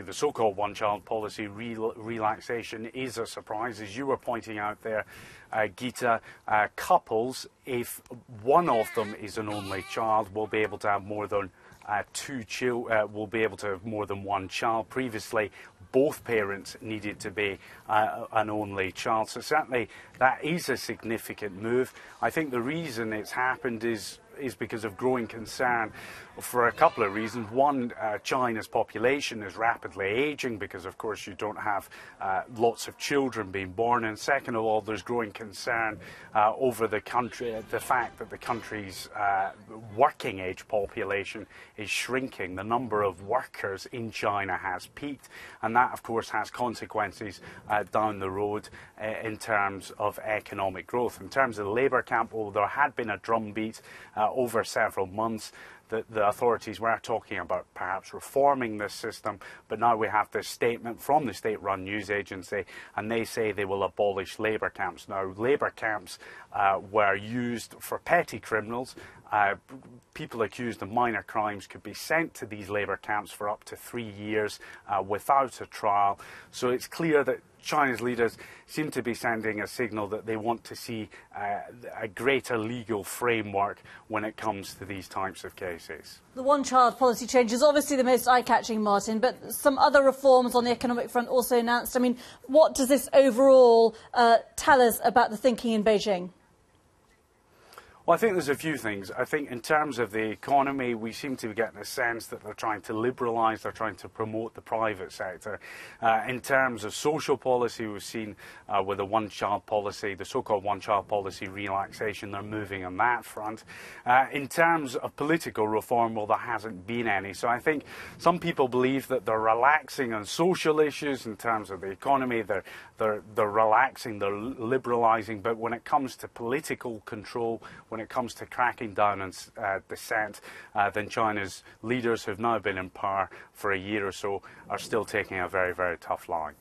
The so-called one-child policy relaxation is a surprise, as you were pointing out there, Geeta. Couples, if one of them is an only child, will be able to have more than will be able to have more than one child. Previously, both parents needed to be an only child. So certainly that is a significant move. I think the reason it's happened is because of growing concern for a couple of reasons. One, China's population is rapidly aging because, of course, you don't have lots of children being born. And second of all, there's growing concern over the fact that the country's working age population is shrinking. The number of workers in China has peaked, and that, of course, has consequences down the road in terms of economic growth. In terms of the labour camp, well, there had been a drumbeat over several months that the authorities were talking about perhaps reforming this system, but now we have this statement from the state-run news agency, and they say they will abolish labour camps. Now, labour camps were used for petty criminals. People accused of minor crimes could be sent to these labour camps for up to 3 years without a trial. So it's clear that China's leaders seem to be sending a signal that they want to see a greater legal framework when it comes to these types of cases. The one-child policy change is obviously the most eye-catching, Martin, but some other reforms on the economic front also announced. I mean, what does this overall tell us about the thinking in Beijing? Well, I think there's a few things. I think in terms of the economy, we seem to be getting a sense that they're trying to liberalise, they're trying to promote the private sector. In terms of social policy, we've seen with the one-child policy, the so-called one-child policy relaxation, they're moving on that front. In terms of political reform, well, there hasn't been any. So I think some people believe that they're relaxing on social issues in terms of the economy, they're relaxing, they're liberalising, but when it comes to political control, when it comes to cracking down on dissent, then China's leaders, who've now been in power for a year or so, are still taking a very, very tough line.